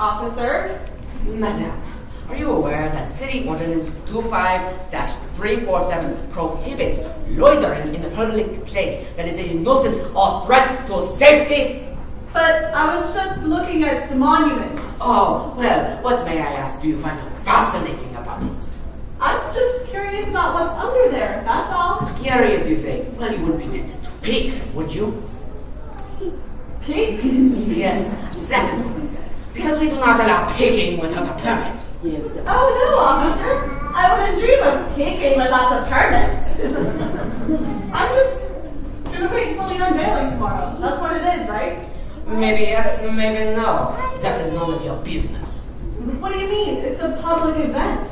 officer. Madam, are you aware that City Ordinance 25-347 prohibits loitering in a public place that is a nuisance or threat to safety? But I was just looking at the monument. Oh, well, what may I ask do you find so fascinating about it? I'm just curious about what's under there, that's all. Curious, you say? Well, you wouldn't be tempted to peek, would you? Peek? Yes, that is what I said. Because we do not allow peeking without a permit. Yes. Oh no, officer. I wouldn't dream of peeking without a permit. I'm just gonna wait until the unveiling tomorrow. That's what it is, right? Maybe yes, maybe no. That is none of your business. What do you mean? It's a public event.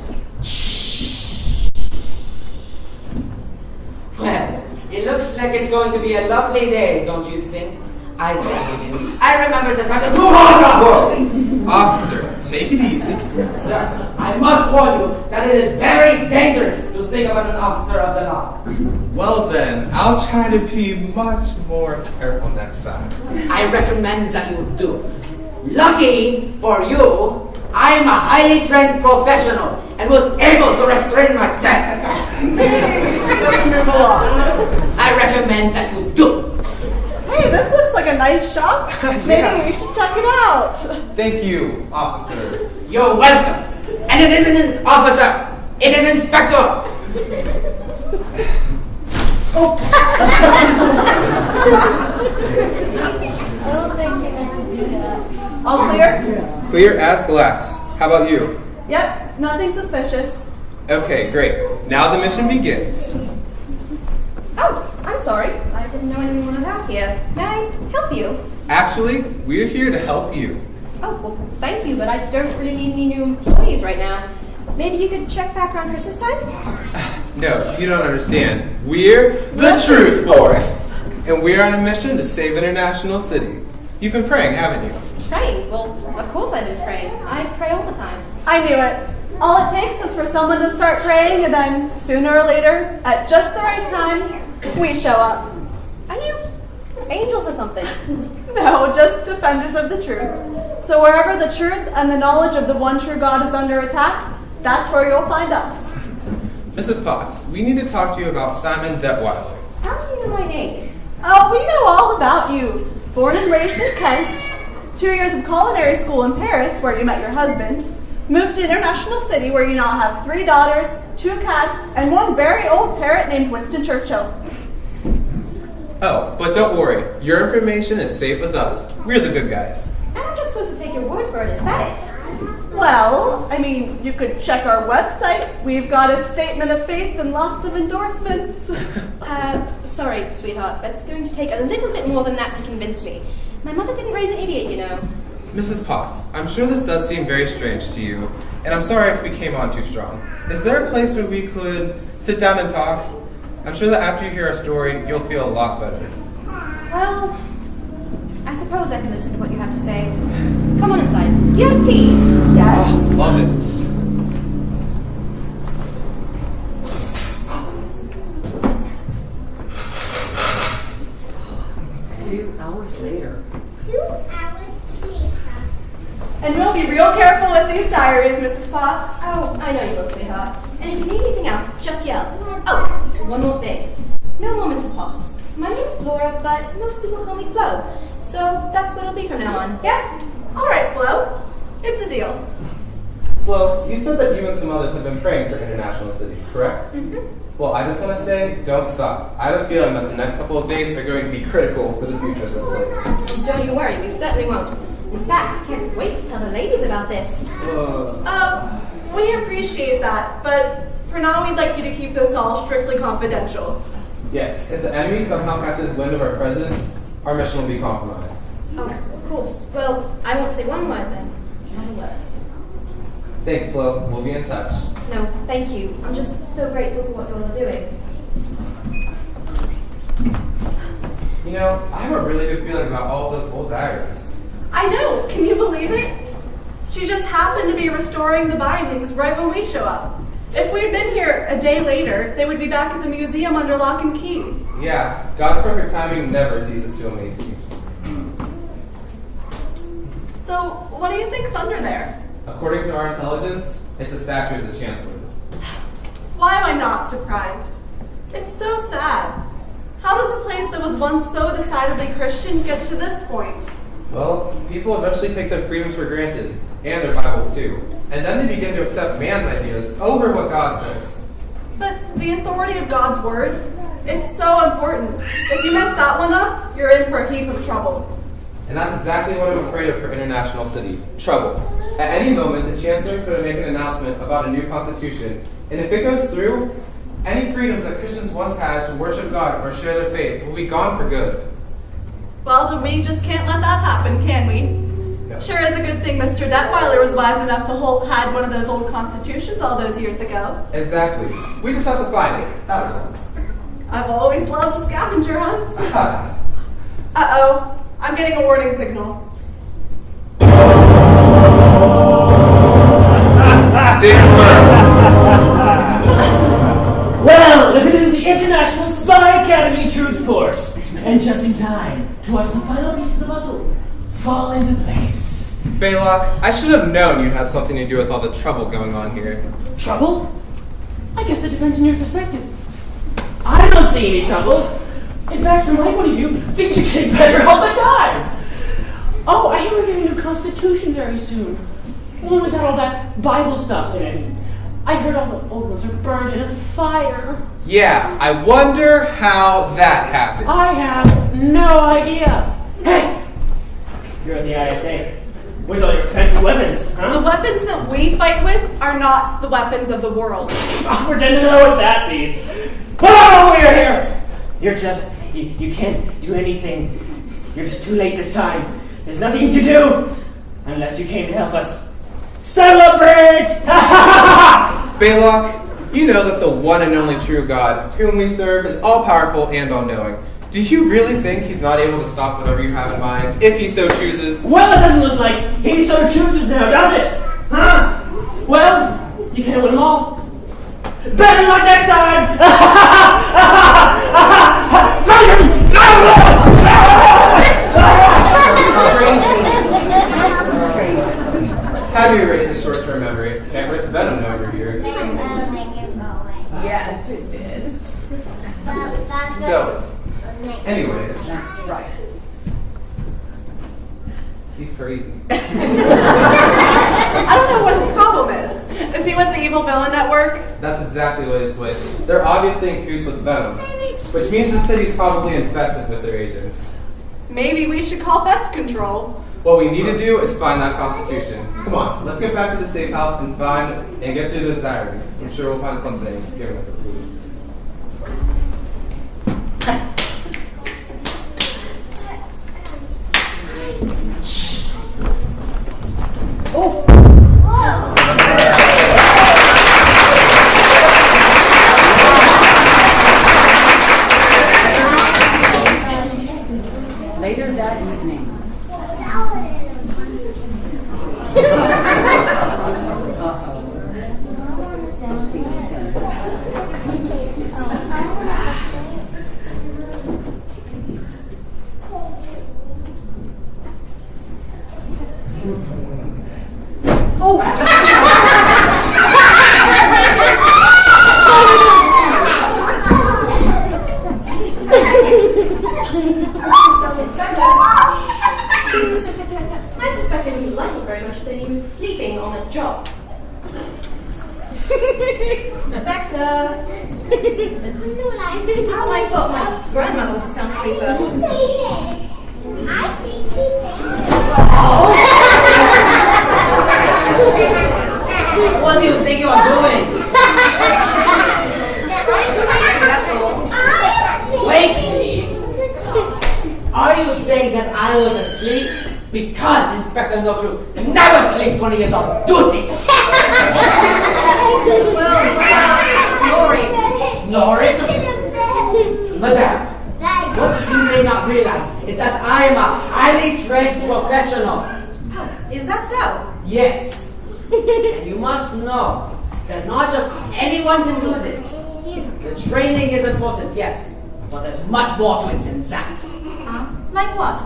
Well, it looks like it's going to be a lovely day, don't you think? I say with you. I remember the time. Whoa! Officer, take it easy. Sir, I must warn you that it is very dangerous to speak about an officer of the law. Well then, I'll try to be much more careful next time. I recommend that you do. Lucky for you, I am a highly trained professional and was able to restrain myself. Just move along. I recommend that you do. Hey, this looks like a nice shop. Maybe we should check it out. Thank you, officer. You're welcome. And it isn't an officer. It is inspector. I don't think you meant to do that. All clear? Clear as glass. How about you? Yep, nothing suspicious. Okay, great. Now the mission begins. Oh, I'm sorry. I didn't know anyone was out here. May I help you? Actually, we're here to help you. Oh, well, thank you, but I don't really need any new employees right now. Maybe you could check back around Christmas time? No, you don't understand. We're the Truth Force! And we're on a mission to save International City. You've been praying, haven't you? Praying? Well, of course I've been praying. I pray all the time. I knew it. All it takes is for someone to start praying, and then sooner or later, at just the right time, we show up. Are you angels or something? No, just defenders of the truth. So wherever the truth and the knowledge of the one true God is under attack, that's where you'll find us. Mrs. Potts, we need to talk to you about Simon Detweiler. How do you know my name? Oh, we know all about you. Born and raised in Kent, 2 years of culinary school in Paris, where you met your husband, moved to International City, where you now have 3 daughters, 2 cats, and 1 very old parrot named Winston Churchill. Oh, but don't worry. Your information is safe with us. We're the good guys. And I'm just supposed to take your word for it, is that it? Well, I mean, you could check our website. We've got a statement of faith and lots of endorsements. Sorry, sweetheart, but it's going to take a little bit more than that to convince me. My mother didn't raise an idiot, you know. Mrs. Potts, I'm sure this does seem very strange to you, and I'm sorry if we came on too strong. Is there a place where we could sit down and talk? I'm sure that after you hear our story, you'll feel a lot better. Well, I suppose I can listen to what you have to say. Come on inside. Do you have tea? Yes. Oh, love it. 2 hours later. 2 hours later. And we'll be real careful with these diaries, Mrs. Potts. Oh, I know you will, sweetheart. And if you need anything else, just yell. Oh, one more thing. No more Mrs. Potts. My name's Flora, but most people call me Flo. So that's what it'll be from now on. Yeah? All right, Flo. It's a deal. Flo, you said that you and some others have been praying for International City, correct? Mm-hmm. Well, I just want to say, don't stop. I have a feeling that the next couple of days are going to be critical for the future of this place. Don't you worry, we certainly won't. In fact, I can't wait to tell the ladies about this. We appreciate that, but for now we'd like you to keep this all strictly confidential. Yes, if the enemy somehow catches wind of our presence, our mission will be compromised. Oh, of course. Well, I won't say one word then. Not a word. Thanks, Flo. We'll be in touch. No, thank you. I'm just so grateful for what you all are doing. You know, I have a really good feeling about all those old diaries. I know. Can you believe it? She just happened to be restoring the bindings right when we show up. If we'd been here a day later, they would be back at the museum under lock and key. Yeah, God's perfect timing never ceases to amaze me. So, what do you think's under there? According to our intelligence, it's a statue of the Chancellor. Why am I not surprised? It's so sad. How does a place that was once so decidedly Christian get to this point? Well, people eventually take their freedoms for granted, and their Bibles too. And then they begin to accept man's ideas over what God says. But the authority of God's word, it's so important. If you mess that one up, you're in for a heap of trouble. And that's exactly what I'm afraid of for International City. Trouble. At any moment, the Chancellor could make an announcement about a new constitution. And if it goes through, any freedoms that Christians once had to worship God or share their faith will be gone for good. Well, then we just can't let that happen, can we? No. Sure is a good thing Mr. Detweiler was wise enough to had one of those old constitutions all those years ago. Exactly. We just have to find it. That's all. I've always loved scavenger hunts. Uh-oh. I'm getting a warning signal. Stand Well, if it isn't the International Spy Academy Truth Force, and just in time to watch the final piece of the puzzle fall into place. Baylock, I should have known you had something to do with all the trouble going on here. Trouble? I guess that depends on your perspective. I don't see any trouble. In fact, from my point of view, things are getting better all the time. Oh, I hear we're getting a new constitution very soon. One without all that Bible stuff in it. I heard all the old ones are burned in a fire. Yeah, I wonder how that happened. I have no idea. Hey, you're at the ISA. Where's all your fancy weapons, huh? The weapons that we fight with are not the weapons of the world. Oh, pretend to know what that means. Oh, you're here. You're just, you can't do anything. You're just too late this time. There's nothing you can do unless you came to help us. Celebrate! Baylock, you know that the one and only true God, whom we serve, is all-powerful and all-knowing. Do you really think he's not able to stop whatever you have in mind, if he so chooses? Well, it doesn't look like he so chooses now, does it? Huh? Well, you can't win them all. Better luck next time! How do you erase his short-term memory? Can't erase venom over here. Yes, it did. So, anyways. That's right. He's crazy. I don't know what his problem is. Is he with the evil villain network? That's exactly what he's with. They're obviously in cahoots with venom, which means the city's probably infested with their agents. Maybe we should call pest control. What we need to do is find that constitution. Come on, let's get back to the safe house and get through those diaries. I'm sure we'll find something giving us a clue. Later that evening. I suspect I didn't like it very much that he was sleeping on the job. Inspector! Oh, I thought my grandmother was a sound sleeper. What do you think you are doing? Trying to wake you, that's all. Wake me? Are you saying that I was asleep? Because Inspector Nokru never sleeps when he is on duty. Well, snoring. Snoring? Madame, what you may not realize is that I am a highly trained professional. Is that so? Yes. And you must know that not just anyone can do this. The training is important, yes. But there's much more to it than that. Like what?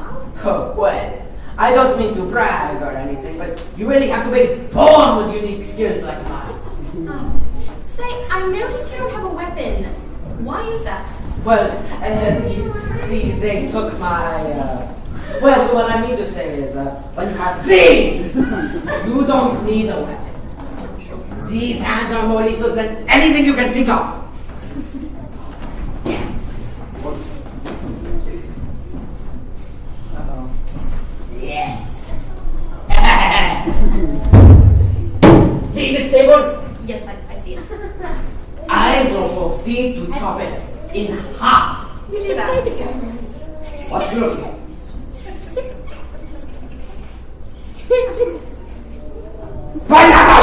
Oh, well, I don't mean to brag or anything, but you really have to be born with unique skills like mine. Say, I noticed you don't have a weapon. Why is that? Well, you see, they took my, well, what I mean to say is, when you have these, you don't need a weapon. These hands are more lethal than anything you can think of. Yes. See this table? Yes, I see it. I will proceed to chop it in half. You do that. What's yours? Right now!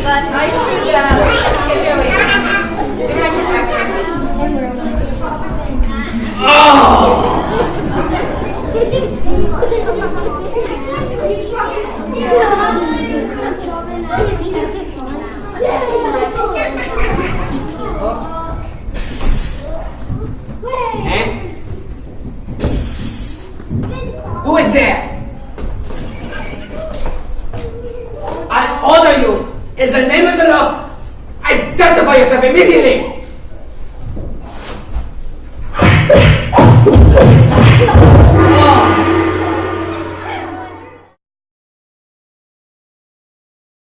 But I should get going. Good night, Inspector. Who is there? I order you, in the name of the law, identify yourself immediately!